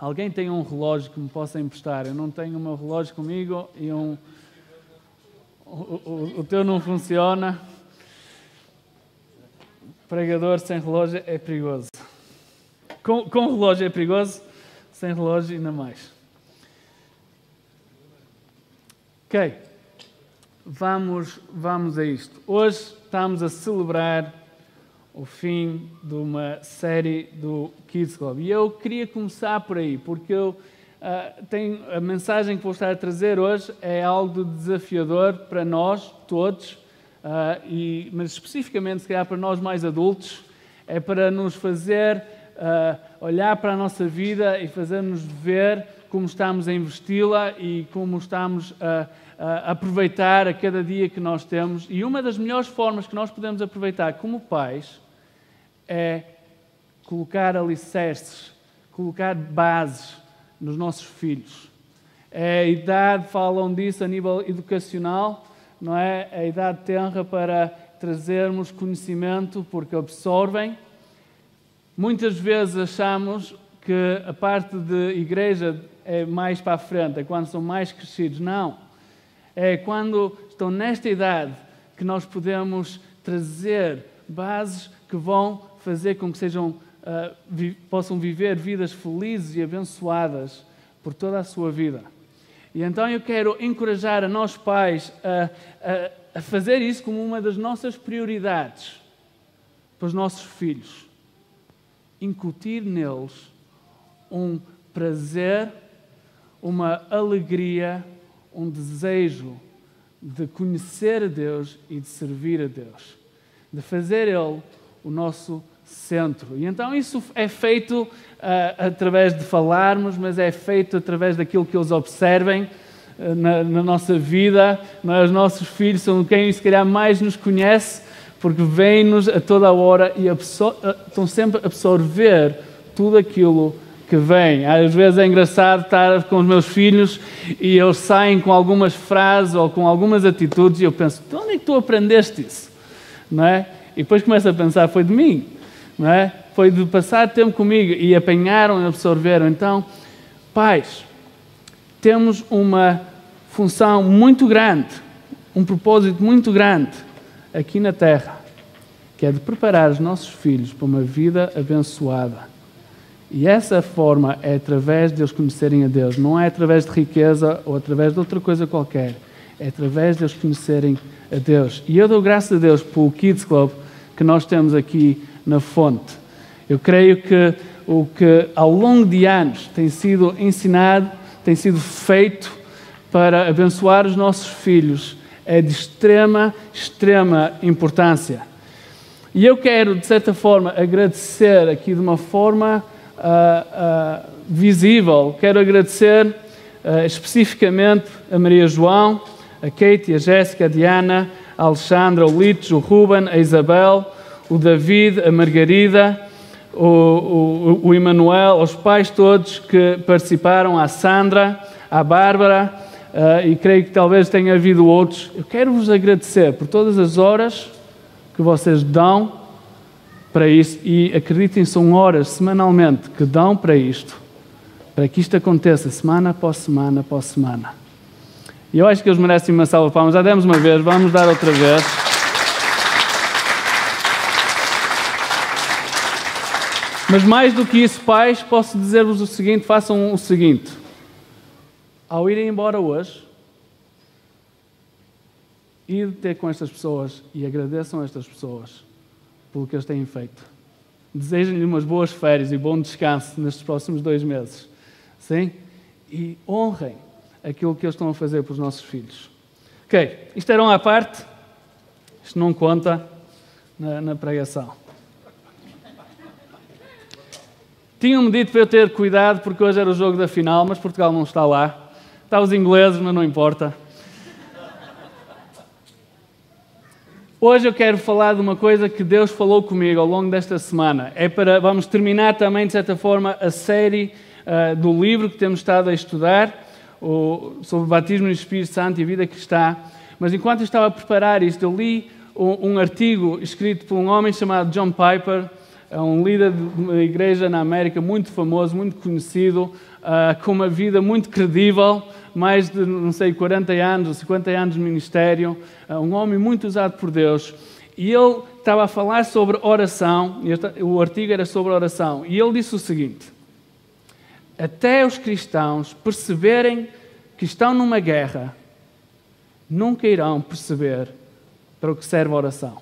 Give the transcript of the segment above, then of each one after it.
Alguém tem um relógio que me possa emprestar? Eu não tenho o meu relógio comigo e o teu não funciona. Pregador sem relógio é perigoso. Com relógio é perigoso, sem relógio ainda mais. Ok, vamos a isto. Hoje estamos a celebrar o fim de uma série do Kids Club. E eu queria começar por aí, porque tenho a mensagem que vou estar a trazer hoje é algo desafiador para nós todos, mas especificamente, se calhar, para nós mais adultos, é para nos fazer olhar para a nossa vida e fazer-nos ver como estamos a investi-la e como estamos a aproveitar a cada dia que nós temos. E uma das melhores formas que nós podemos aproveitar como pais é colocar alicerces, colocar bases nos nossos filhos. É a idade, falam disso a nível educacional, não é? A idade tenra para trazermos conhecimento, porque absorvem. Muitas vezes achamos que a parte de igreja é mais para a frente, é quando são mais crescidos. Não. É quando estão nesta idade que nós podemos trazer bases que vão fazer com que possam viver vidas felizes e abençoadas por toda a sua vida. E então eu quero encorajar a nós pais a fazer isso como uma das nossas prioridades para os nossos filhos. Incutir neles um prazer, uma alegria, um desejo de conhecer a Deus e de servir a Deus, de fazer Ele o nosso centro. E então isso é feito através de falarmos, mas é feito através daquilo que eles observem na nossa vida. Os nossos filhos são quem se calhar mais nos conhece, porque vêm-nos a toda a hora e estão sempre a absorver tudo aquilo que vem. Às vezes é engraçado estar com os meus filhos e eles saem com algumas frases ou com algumas atitudes e eu penso, de onde é que tu aprendeste isso? Não é? E depois começo a pensar, foi de mim, não é? Foi de passar tempo comigo e apanharam e absorveram. Então, pais, temos uma função muito grande, um propósito muito grande aqui na Terra, que é de preparar os nossos filhos para uma vida abençoada. E essa forma é através de eles conhecerem a Deus, não é através de riqueza ou através de outra coisa qualquer, é através de eles conhecerem a Deus. E eu dou graças a Deus pelo Kids Club que nós temos aqui na Fonte. Eu creio que o que ao longo de anos tem sido ensinado, tem sido feito para abençoar os nossos filhos é de extrema importância. E eu quero, de certa forma, agradecer aqui de uma forma visível. Quero agradecer especificamente a Maria João, a Kate, a Jéssica, a Diana, a Alexandra, o Litos, o Ruben, a Isabel, o David, a Margarida, o Emanuel, aos pais todos que participaram, a Sandra, a Bárbara, e creio que talvez tenha havido outros. Eu quero vos agradecer por todas as horas que vocês dão para isso, e acreditem, são horas semanalmente que dão para isto, para que isto aconteça semana após semana após semana. E eu acho que eles merecem uma salva de palmas. Já demos uma vez, vamos dar outra vez. Mas mais do que isso, pais, posso dizer-vos o seguinte, façam o seguinte. Ao irem embora hoje, ir ter com estas pessoas e agradeçam a estas pessoas pelo que eles têm feito. Desejem-lhe umas boas férias e bom descanso nestes próximos 2 meses. Sim? E honrem aquilo que eles estão a fazer para os nossos filhos. Ok, isto era uma parte, isto não conta na pregação. Tinham-me dito para eu ter cuidado porque hoje era o jogo da final, mas Portugal não está lá. Está os ingleses, mas não importa. Hoje eu quero falar de uma coisa que Deus falou comigo ao longo desta semana. Vamos terminar também, de certa forma, a série do livro que temos estado a estudar, sobre o batismo no Espírito Santo e a vida cristã. Mas enquanto eu estava a preparar isto, eu li um artigo escrito por um homem chamado John Piper, é um líder de uma igreja na América muito famoso, muito conhecido, com uma vida muito credível, mais de, não sei, 40 anos ou 50 anos de ministério, um homem muito usado por Deus. E ele estava a falar sobre oração, e o artigo era sobre oração, e ele disse o seguinte: até os cristãos perceberem que estão numa guerra, nunca irão perceber para o que serve a oração.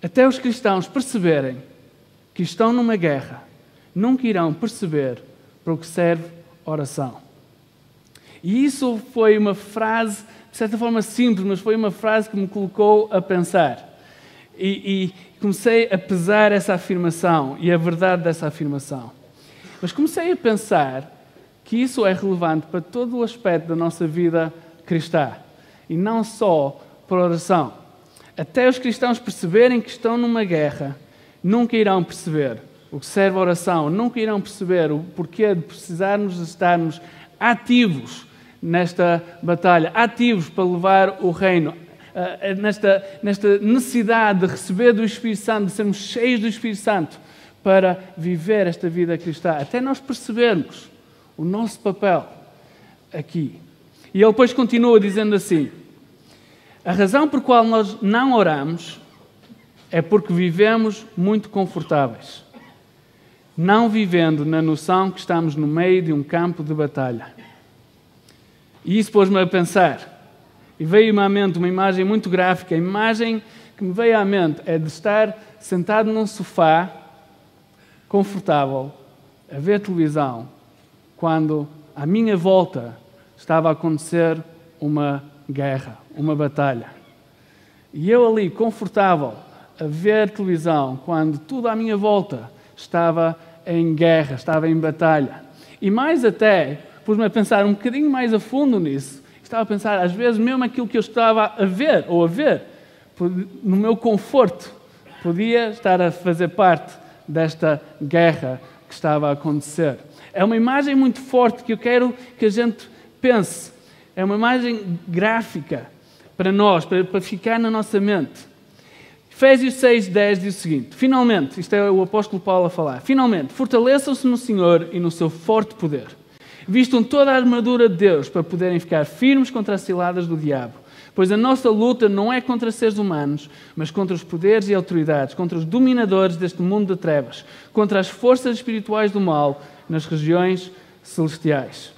Até os cristãos perceberem que estão numa guerra, nunca irão perceber para o que serve a oração. E isso foi uma frase, de certa forma simples, mas foi uma frase que me colocou a pensar. E comecei a pesar essa afirmação e a verdade dessa afirmação. Mas comecei a pensar que isso é relevante para todo o aspecto da nossa vida cristã e não só para a oração. Até os cristãos perceberem que estão numa guerra, nunca irão perceber o que serve a oração, nunca irão perceber o porquê de precisarmos de estarmos ativos nesta batalha, ativos para levar o reino, nesta necessidade de receber do Espírito Santo, de sermos cheios do Espírito Santo para viver esta vida cristã, até nós percebermos o nosso papel aqui. E ele depois continua dizendo assim: a razão por qual nós não oramos é porque vivemos muito confortáveis, não vivendo na noção que estamos no meio de um campo de batalha. E isso pôs-me a pensar. E veio-me à mente uma imagem muito gráfica. A imagem que me veio à mente é de estar sentado num sofá, confortável, a ver televisão, quando à minha volta estava a acontecer uma guerra, uma batalha. E eu ali, confortável, a ver televisão, quando tudo à minha volta estava em guerra, estava em batalha. E mais até, pus-me a pensar um bocadinho mais a fundo nisso. Estava a pensar, às vezes, mesmo aquilo que eu estava a ver, no meu conforto, podia estar a fazer parte desta guerra que estava a acontecer. É uma imagem muito forte que eu quero que a gente pense. É uma imagem gráfica para nós, para ficar na nossa mente. Efésios 6:10 diz o seguinte: finalmente, isto é o apóstolo Paulo a falar, finalmente, fortaleçam-se no Senhor e no seu forte poder. Vistam toda a armadura de Deus para poderem ficar firmes contra as ciladas do diabo. Pois a nossa luta não é contra seres humanos, mas contra os poderes e autoridades, contra os dominadores deste mundo de trevas, contra as forças espirituais do mal nas regiões celestiais.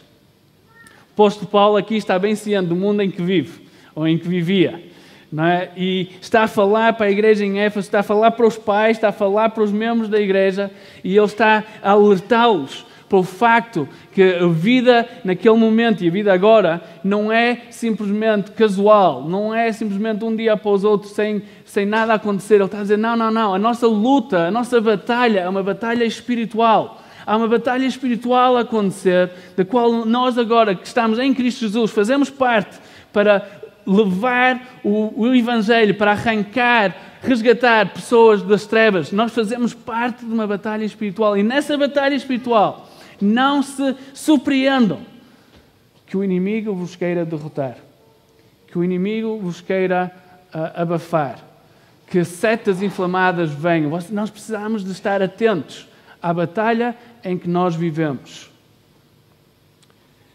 O apóstolo Paulo aqui está bem ciente do mundo em que vive, ou em que vivia. Não é? E está a falar para a igreja em Éfeso, está a falar para os pais, está a falar para os membros da igreja, e ele está a alertá-los para o facto que a vida naquele momento e a vida agora não é simplesmente casual, não é simplesmente um dia após outro sem nada acontecer. Ele está a dizer, não, a nossa luta, a nossa batalha é uma batalha espiritual. Há uma batalha espiritual a acontecer, da qual nós agora, que estamos em Cristo Jesus, fazemos parte para levar o Evangelho, para arrancar, resgatar pessoas das trevas. Nós fazemos parte de uma batalha espiritual. E nessa batalha espiritual, não se surpreendam que o inimigo vos queira derrotar, que o inimigo vos queira abafar, que setas inflamadas venham. Nós precisamos de estar atentos à batalha em que nós vivemos.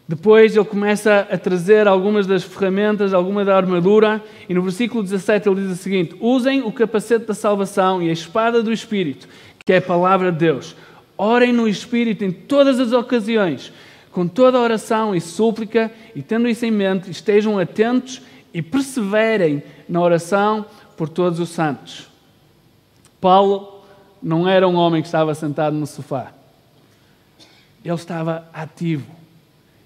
Depois ele começa a trazer algumas das ferramentas, alguma da armadura, e no versículo 17 ele diz o seguinte: usem o capacete da salvação e a espada do Espírito, que é a palavra de Deus. Orem no Espírito em todas as ocasiões, com toda a oração e súplica, e tendo isso em mente, estejam atentos e perseverem na oração por todos os santos. Paulo não era um homem que estava sentado no sofá. Ele estava ativo.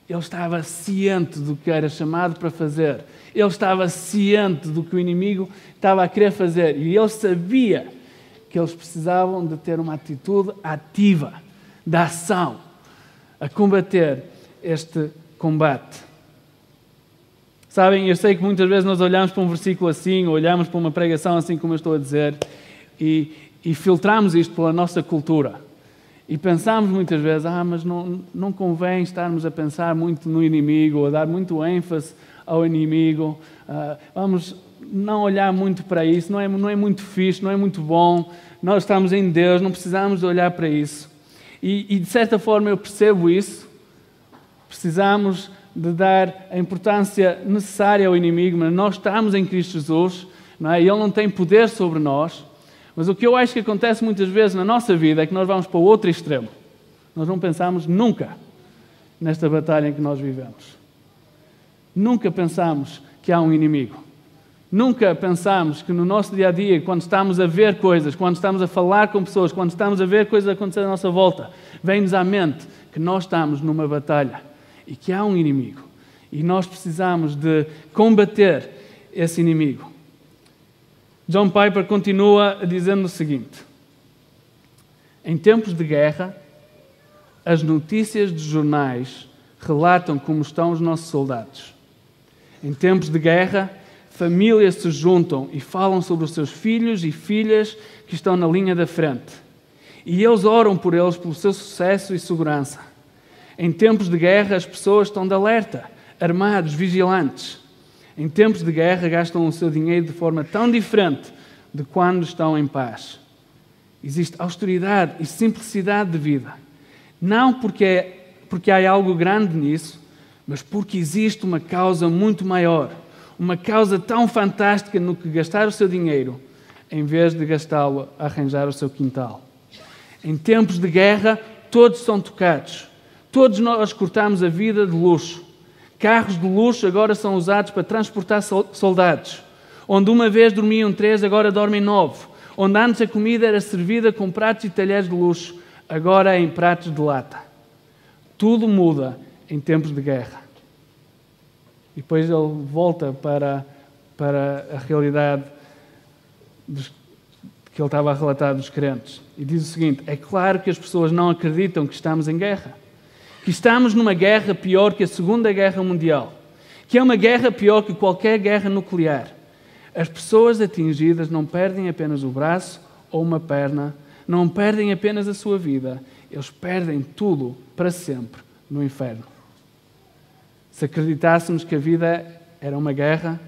Ele estava ciente do que era chamado para fazer. Ele estava ciente do que o inimigo estava a querer fazer. E ele sabia que eles precisavam de ter uma atitude ativa, de ação, a combater este combate. Sabem, eu sei que muitas vezes nós olhamos para um versículo assim, ou olhamos para uma pregação assim como eu estou a dizer, e filtramos isto pela nossa cultura. E pensamos muitas vezes, mas não convém estarmos a pensar muito no inimigo, ou a dar muito ênfase ao inimigo. Vamos não olhar muito para isso, não é muito fixe, não é muito bom, nós estamos em Deus, não precisamos de olhar para isso. E de certa forma eu percebo isso, precisamos de dar a importância necessária ao inimigo, mas nós estamos em Cristo Jesus, não é? E Ele não tem poder sobre nós, mas o que eu acho que acontece muitas vezes na nossa vida é que nós vamos para o outro extremo. Nós não pensamos nunca nesta batalha em que nós vivemos. Nunca pensamos que há um inimigo. Nunca pensamos que no nosso dia-a-dia, quando estamos a ver coisas, quando estamos a falar com pessoas, quando estamos a ver coisas acontecer à nossa volta, vem-nos à mente que nós estamos numa batalha e que há um inimigo. E nós precisamos de combater esse inimigo. John Piper continua dizendo o seguinte: em tempos de guerra, as notícias dos jornais relatam como estão os nossos soldados. Em tempos de guerra, famílias se juntam e falam sobre os seus filhos e filhas que estão na linha da frente. E eles oram por eles, pelo seu sucesso e segurança. Em tempos de guerra, as pessoas estão de alerta, armados, vigilantes. Em tempos de guerra, gastam o seu dinheiro de forma tão diferente de quando estão em paz. Existe austeridade e simplicidade de vida. Não porque há algo grande nisso, mas porque existe uma causa muito maior, uma causa tão fantástica no que gastar o seu dinheiro, em vez de gastá-lo a arranjar o seu quintal. Em tempos de guerra, todos são tocados. Todos nós cortamos a vida de luxo. Carros de luxo agora são usados para transportar soldados. Onde uma vez dormiam 3, agora dormem 9. Onde antes a comida era servida com pratos e talheres de luxo, agora é em pratos de lata. Tudo muda em tempos de guerra. E depois ele volta para a realidade que ele estava a relatar dos crentes. E diz o seguinte: é claro que as pessoas não acreditam que estamos em guerra. Que estamos numa guerra pior que a Segunda Guerra Mundial. Que é uma guerra pior que qualquer guerra nuclear. As pessoas atingidas não perdem apenas o braço ou uma perna, não perdem apenas a sua vida, eles perdem tudo para sempre no inferno. Se acreditássemos que a vida era uma guerra,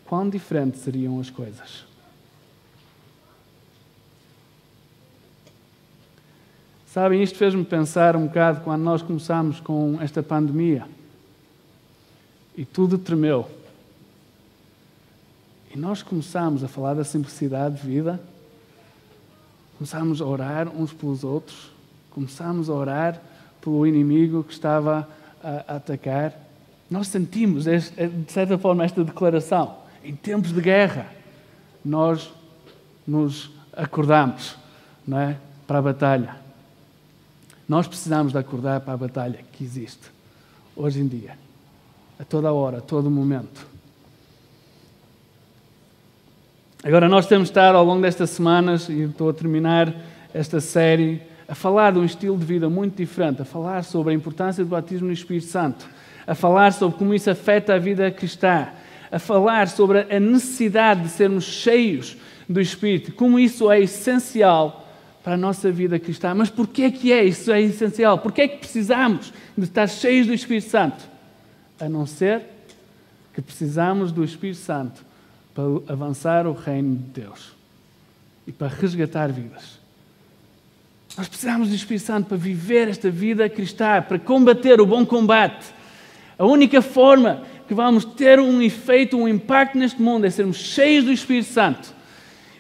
quão diferentes seriam as coisas? Sabem, isto fez-me pensar um bocado quando nós começámos com esta pandemia. E tudo tremeu. E nós começámos a falar da simplicidade de vida, começámos a orar uns pelos outros, começámos a orar pelo inimigo que estava a atacar. Nós sentimos, de certa forma, esta declaração. Em tempos de guerra, nós nos acordamos, não é? Para a batalha. Nós precisamos de acordar para a batalha que existe hoje em dia, a toda hora, a todo momento. Agora, nós temos estado ao longo destas semanas, e estou a terminar esta série, a falar de um estilo de vida muito diferente, a falar sobre a importância do batismo no Espírito Santo, a falar sobre como isso afeta a vida cristã, a falar sobre a necessidade de sermos cheios do Espírito, como isso é essencial para a nossa vida cristã. Mas porquê que isso é essencial? Porquê que precisamos de estar cheios do Espírito Santo? A não ser que precisamos do Espírito Santo para avançar o reino de Deus e para resgatar vidas. Nós precisamos do Espírito Santo para viver esta vida cristã, para combater o bom combate. A única forma que vamos ter um efeito, um impacto neste mundo é sermos cheios do Espírito Santo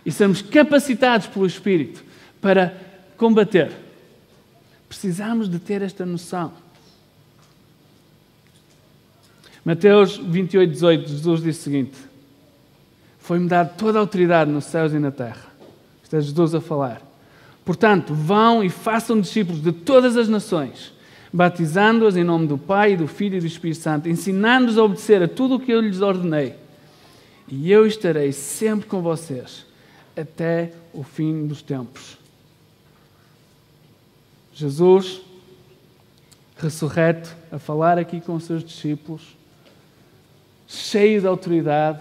e sermos capacitados pelo Espírito para combater. Precisamos de ter esta noção. Mateus 28:18, Jesus disse o seguinte: foi-me dada toda a autoridade nos céus e na terra. Isto é Jesus a falar. Portanto, vão e façam discípulos de todas as nações, batizando-os em nome do Pai, do Filho e do Espírito Santo, ensinando-os a obedecer a tudo o que eu lhes ordenei. E eu estarei sempre com vocês, até o fim dos tempos. Jesus, ressurreto, a falar aqui com os seus discípulos, cheio de autoridade,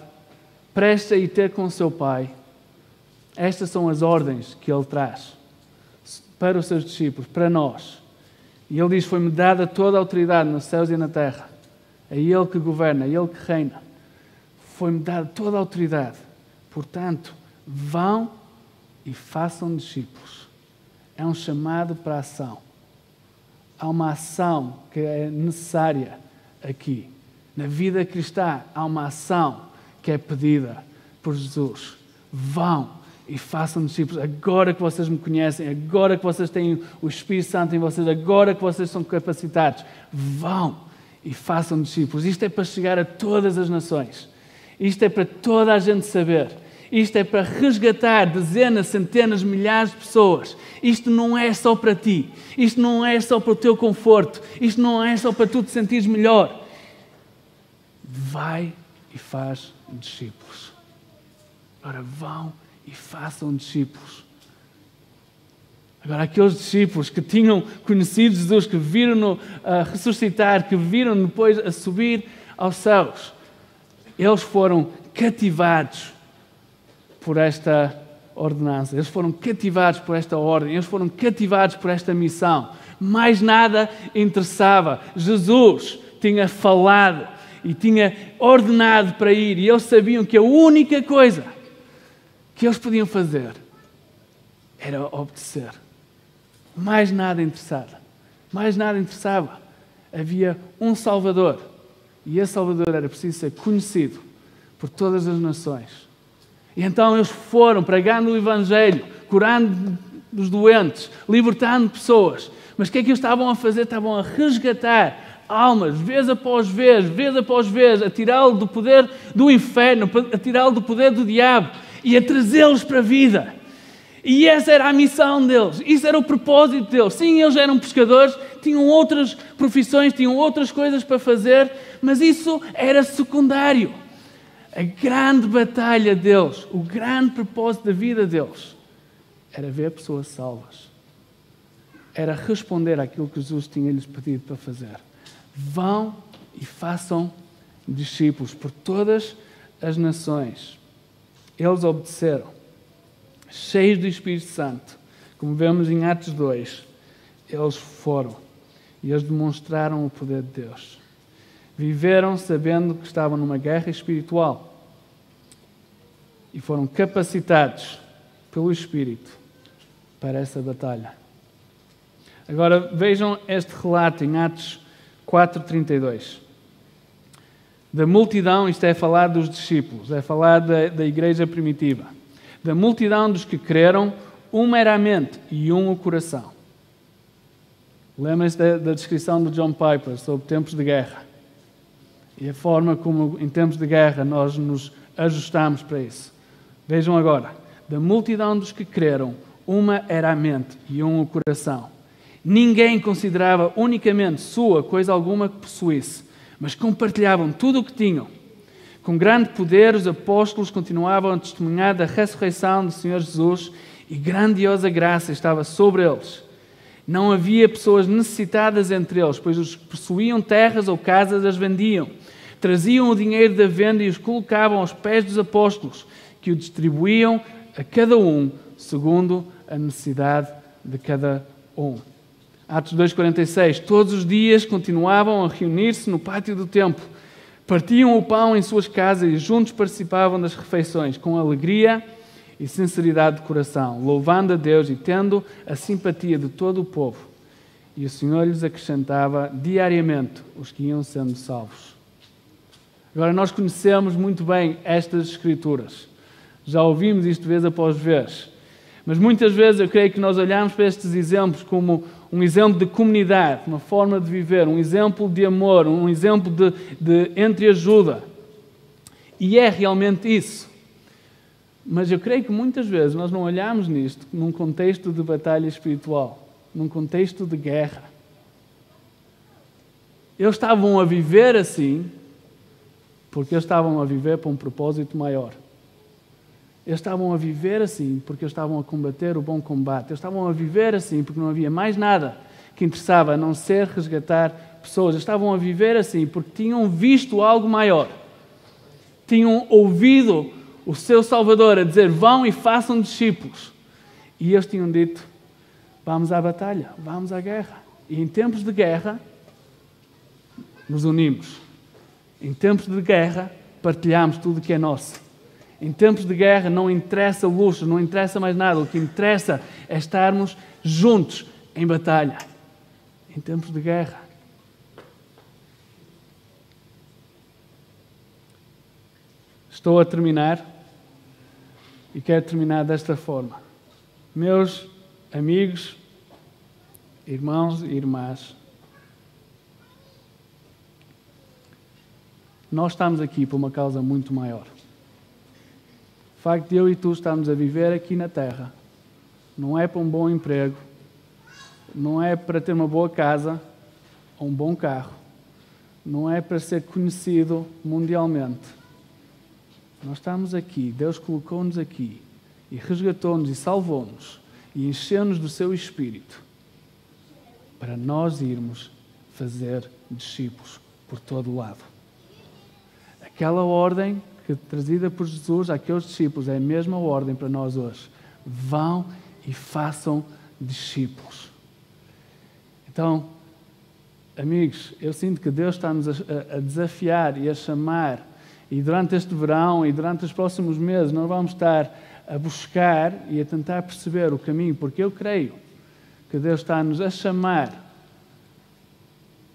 presta a ir ter com o seu Pai. Estas são as ordens que Ele traz para os seus discípulos, para nós. E Ele diz: foi-me dada toda a autoridade nos céus e na terra. É Ele que governa, é Ele que reina. foi-me dada toda a autoridade. Portanto, vão e façam discípulos. É um chamado para a ação. Há uma ação que é necessária aqui. Na vida cristã, há uma ação que é pedida por Jesus. Vão e façam discípulos. Agora que vocês me conhecem, agora que vocês têm o Espírito Santo em vocês, agora que vocês são capacitados, vão e façam discípulos. Isto é para chegar a todas as nações. Isto é para toda a gente saber. Isto é para resgatar dezenas, centenas, milhares de pessoas. Isto não é só para ti. Isto não é só para o teu conforto. Isto não é só para tu te sentires melhor. Vai e faz discípulos. Agora vão e façam discípulos. Agora, aqueles discípulos que tinham conhecido Jesus, que viram-no ressuscitar, que viram depois a subir aos céus, eles foram cativados por esta ordenança. Eles foram cativados por esta ordem. Eles foram cativados por esta missão. Mais nada interessava. Jesus tinha falado e tinha ordenado para ir. E eles sabiam que a única coisa que eles podiam fazer era obedecer. Mais nada interessava. Mais nada interessava. Havia um Salvador. E esse Salvador era preciso ser conhecido por todas as nações. E então eles foram pregando o Evangelho, curando os doentes, libertando pessoas. Mas o que é que eles estavam a fazer? Estavam a resgatar almas, vez após vez, a tirá-lo do poder do inferno, a tirá-lo do poder do diabo e a trazê-los para a vida. E essa era a missão deles, isso era o propósito deles. Sim, eles eram pescadores, tinham outras profissões, tinham outras coisas para fazer, mas isso era secundário. A grande batalha deles, o grande propósito da vida deles, era ver pessoas salvas. Era responder àquilo que Jesus tinha-lhes pedido para fazer. Vão e façam discípulos por todas as nações. Eles obedeceram, cheios do Espírito Santo. Como vemos em Atos 2, eles foram e eles demonstraram o poder de Deus. Viveram sabendo que estavam numa guerra espiritual e foram capacitados pelo Espírito para essa batalha. Agora vejam este relato em Atos 4:32. Da multidão, isto é falar dos discípulos, é falar da igreja primitiva. Da multidão dos que creram, uma era a mente e um o coração. Lembra-se da descrição do John Piper sobre tempos de guerra. E a forma como, em tempos de guerra, nós nos ajustamos para isso. Vejam agora. Da multidão dos que creram, uma era a mente e um o coração. Ninguém considerava unicamente sua coisa alguma que possuísse, mas compartilhavam tudo o que tinham. Com grande poder, os apóstolos continuavam a testemunhar da ressurreição do Senhor Jesus e grandiosa graça estava sobre eles. Não havia pessoas necessitadas entre eles, pois os que possuíam terras ou casas as vendiam. Traziam o dinheiro da venda e os colocavam aos pés dos apóstolos, que o distribuíam a cada um, segundo a necessidade de cada um. Atos 2:46. Todos os dias continuavam a reunir-se no pátio do templo. Partiam o pão em suas casas e juntos participavam das refeições, com alegria e sinceridade de coração, louvando a Deus e tendo a simpatia de todo o povo. E o Senhor lhes acrescentava diariamente os que iam sendo salvos. Agora, nós conhecemos muito bem estas Escrituras. Já ouvimos isto vez após vez. Mas muitas vezes eu creio que nós olhamos para estes exemplos como um exemplo de comunidade, uma forma de viver, um exemplo de amor, um exemplo de entreajuda. E é realmente isso. Mas eu creio que muitas vezes nós não olhamos nisto num contexto de batalha espiritual, num contexto de guerra. Eles estavam a viver assim porque eles estavam a viver para um propósito maior. Eles estavam a viver assim porque eles estavam a combater o bom combate. Eles estavam a viver assim porque não havia mais nada que interessava a não ser resgatar pessoas. Eles estavam a viver assim porque tinham visto algo maior. Tinham ouvido o seu Salvador a dizer, vão e façam discípulos. E eles tinham dito, vamos à batalha, vamos à guerra. E em tempos de guerra, nos unimos. Em tempos de guerra, partilharmos tudo o que é nosso. Em tempos de guerra não interessa luxo, não interessa mais nada. O que interessa é estarmos juntos em batalha. Em tempos de guerra. Estou a terminar e quero terminar desta forma. Meus amigos, irmãos e irmãs, nós estamos aqui por uma causa muito maior. O facto de eu e tu estarmos a viver aqui na Terra não é para um bom emprego, não é para ter uma boa casa ou um bom carro, não é para ser conhecido mundialmente. Nós estamos aqui, Deus colocou-nos aqui e resgatou-nos e salvou-nos e encheu-nos do seu Espírito para nós irmos fazer discípulos por todo o lado. Aquela ordem trazida por Jesus àqueles discípulos é a mesma ordem para nós hoje. Vão e façam discípulos. Então, amigos, eu sinto que Deus está-nos a desafiar e a chamar, e durante este verão e durante os próximos meses nós vamos estar a buscar e a tentar perceber o caminho, porque eu creio que Deus está-nos a chamar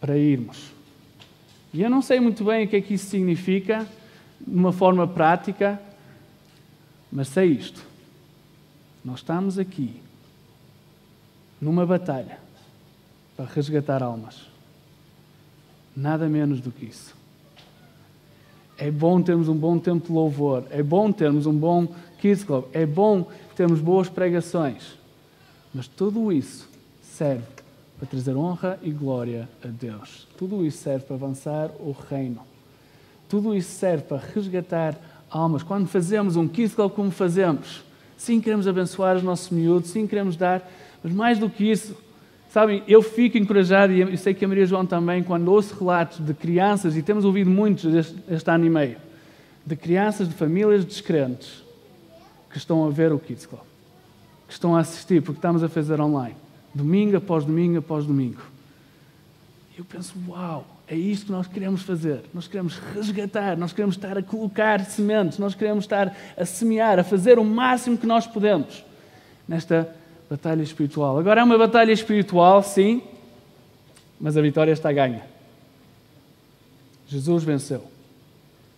para irmos. E eu não sei muito bem o que é que isso significa, de uma forma prática, mas sei isto. Nós estamos aqui, numa batalha, para resgatar almas. Nada menos do que isso. É bom termos um bom tempo de louvor, é bom termos um bom Kids Club, é bom termos boas pregações, mas tudo isso serve para trazer honra e glória a Deus. Tudo isso serve para avançar o reino. Tudo isso serve para resgatar almas. Quando fazemos um Kids Club como fazemos, sim, queremos abençoar os nossos miúdos, sim, queremos dar, mas mais do que isso, sabem, eu fico encorajado, e eu sei que a Maria João também, quando ouço relatos de crianças, e temos ouvido muitos este ano e meio, de crianças de famílias descrentes que estão a ver o Kids Club, que estão a assistir, porque estamos a fazer online, domingo após domingo após domingo. E eu penso, uau, é isto que nós queremos fazer. Nós queremos resgatar, nós queremos estar a colocar sementes, nós queremos estar a semear, a fazer o máximo que nós podemos nesta batalha espiritual. Agora é uma batalha espiritual, sim, mas a vitória está ganha. Jesus venceu.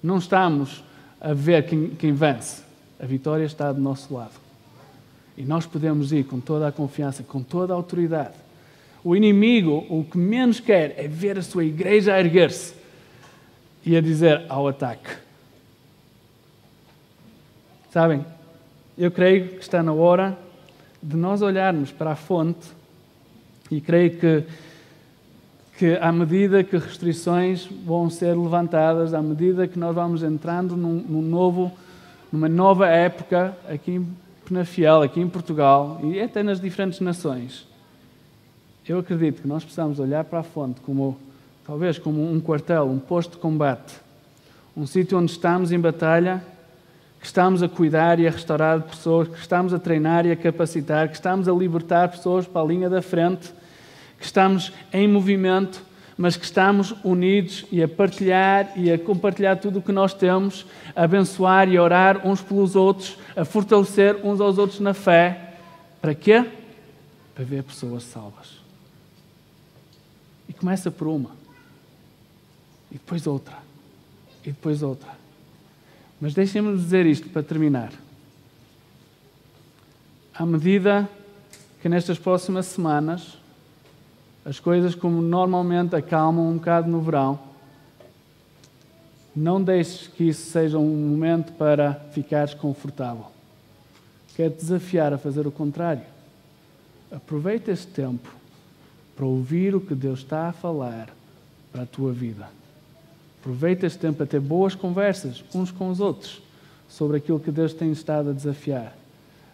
Não estamos a ver quem vence. A vitória está do nosso lado. E nós podemos ir com toda a confiança, com toda a autoridade. O inimigo, o que menos quer é ver a sua igreja a erguer-se e a dizer ao ataque. Sabem, eu creio que está na hora de nós olharmos para a fonte e creio que à medida que restrições vão ser levantadas, à medida que nós vamos entrando numa nova época aqui em Penafiel, aqui em Portugal e até nas diferentes nações, eu acredito que nós precisamos olhar para a fonte talvez como um quartel, um posto de combate, um sítio onde estamos em batalha, que estamos a cuidar e a restaurar pessoas, que estamos a treinar e a capacitar, que estamos a libertar pessoas para a linha da frente, que estamos em movimento, mas que estamos unidos e a partilhar e a compartilhar tudo o que nós temos, a abençoar e a orar uns pelos outros, a fortalecer uns aos outros na fé. Para quê? Para ver pessoas salvas. E começa por uma, e depois outra, e depois outra. Mas deixem-me dizer isto para terminar. À medida que nestas próximas semanas as coisas como normalmente acalmam um bocado no verão, não deixes que isso seja um momento para ficares confortável. Quero-te desafiar a fazer o contrário. Aproveita este tempo para ouvir o que Deus está a falar para a tua vida. Aproveita este tempo para ter boas conversas uns com os outros sobre aquilo que Deus tem estado a desafiar.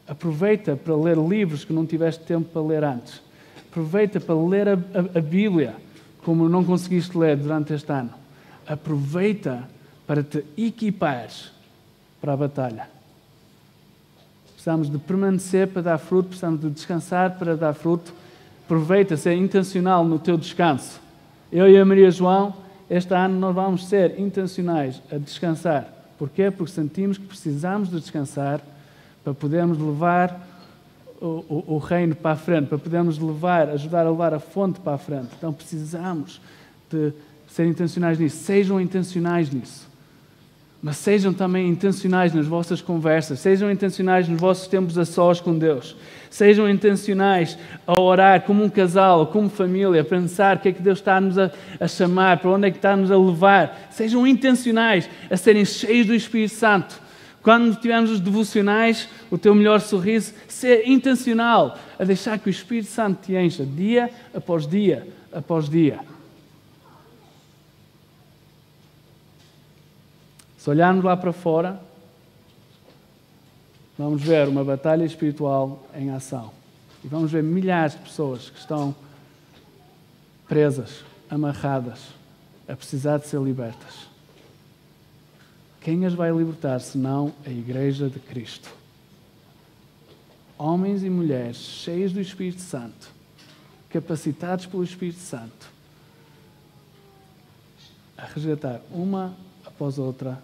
Aproveita para ler livros que não tiveste tempo para ler antes. Aproveita para ler a Bíblia, como não conseguiste ler durante este ano. Aproveita para te equipares para a batalha. Precisamos de permanecer para dar fruto, precisamos de descansar para dar fruto. Aproveita, ser intencional no teu descanso. Eu e a Maria João este ano nós vamos ser intencionais a descansar. Porquê? Porque sentimos que precisamos de descansar para podermos levar o reino para a frente, para podermos ajudar a levar a fonte para a frente. Então precisamos de ser intencionais nisso. Sejam intencionais nisso. Mas sejam também intencionais nas vossas conversas. Sejam intencionais nos vossos tempos a sós com Deus. Sejam intencionais a orar como um casal ou como família, a pensar o que é que Deus está-nos a chamar, para onde é que está-nos a levar. Sejam intencionais a serem cheios do Espírito Santo. Quando tivermos os devocionais, o teu melhor sorriso, ser intencional a deixar que o Espírito Santo te encha dia após dia após dia. Se olharmos lá para fora, vamos ver uma batalha espiritual em ação. E vamos ver milhares de pessoas que estão presas, amarradas, a precisar de ser libertas. Quem as vai libertar, senão a Igreja de Cristo? Homens e mulheres cheios do Espírito Santo, capacitados pelo Espírito Santo, a resgatar uma após outra.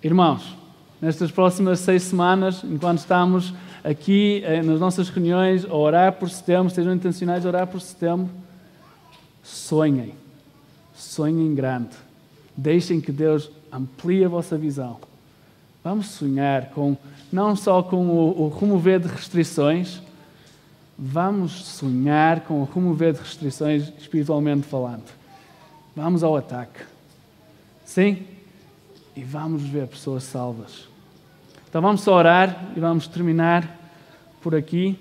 Irmãos, nestas próximas 6 semanas, enquanto estamos aqui nas nossas reuniões a orar por setembro, sejam intencionais a orar por setembro, sonhem grande, deixem que Deus amplie a vossa visão. Vamos sonhar não só com o remover de restrições, vamos sonhar com o remover de restrições espiritualmente falando. Vamos ao ataque. Sim? E vamos ver pessoas salvas. Então vamos só orar e vamos terminar por aqui.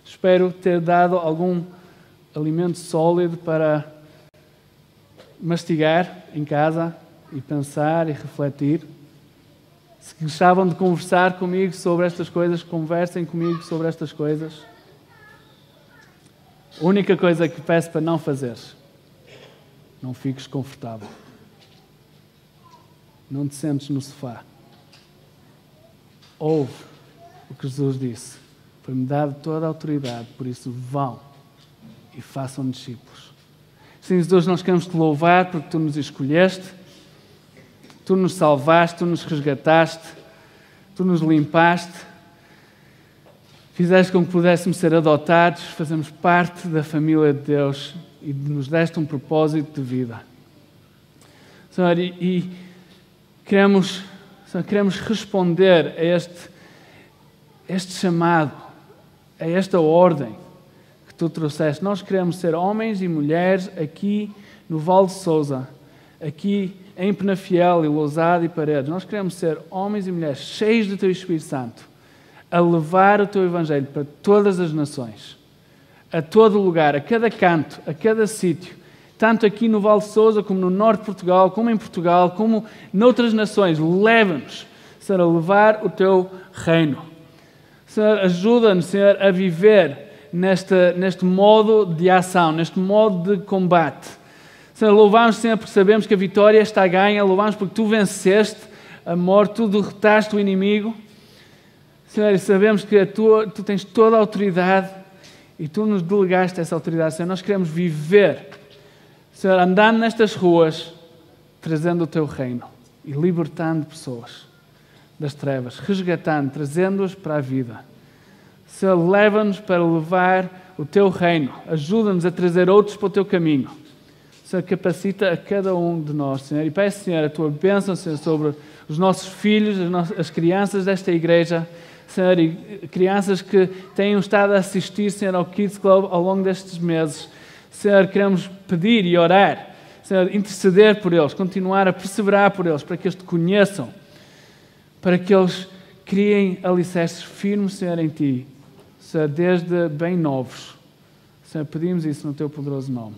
Espero ter dado algum alimento sólido para mastigar em casa e pensar e refletir. Se gostavam de conversar comigo sobre estas coisas, conversem comigo sobre estas coisas. A única coisa que peço para não fazeres: não fiques confortável. Não te sentes no sofá. Ouve o que Jesus disse. Foi-me dado toda a autoridade, por isso vão e façam discípulos. Sim, Deus, nós queremos te louvar porque tu nos escolheste, tu nos salvaste, tu nos resgataste, tu nos limpaste, fizeste com que pudéssemos ser adotados, fazemos parte da família de Deus e nos deste um propósito de vida. Senhor, e queremos responder a este chamado, a esta ordem que tu trouxeste. Nós queremos ser homens e mulheres aqui no Vale de Sousa, aqui em Penafiel e Lousada e Paredes. Nós queremos ser homens e mulheres cheios do teu Espírito Santo, a levar o teu Evangelho para todas as nações, a todo lugar, a cada canto, a cada sítio, tanto aqui no Vale de Sousa, como no norte de Portugal, como em Portugal, como noutras nações. Leva-nos, Senhor, a levar o teu reino. Senhor, ajuda-nos, Senhor, a viver neste modo de ação, neste modo de combate. Senhor, louvamos, Senhor, porque sabemos que a vitória está ganha, louvamos porque tu venceste a morte, tu derrotaste o inimigo. Senhor, e sabemos que tu tens toda a autoridade e tu nos delegaste essa autoridade. Senhor, nós queremos viver, Senhor, andando nestas ruas, trazendo o teu reino e libertando pessoas das trevas, resgatando, trazendo-as para a vida. Senhor, leva-nos para levar o teu reino, ajuda-nos a trazer outros para o teu caminho. Senhor, capacita a cada um de nós, Senhor, e peço, Senhor, a tua bênção, Senhor, sobre os nossos filhos, as crianças desta igreja, Senhor, e crianças que tenham estado a assistir, Senhor, ao Kids Club ao longo destes meses. Senhor, queremos pedir e orar, Senhor, interceder por eles, continuar a perseverar por eles, para que eles te conheçam, para que eles criem alicerces firmes, Senhor, em ti, Senhor, desde bem novos. Senhor, pedimos isso no teu poderoso nome.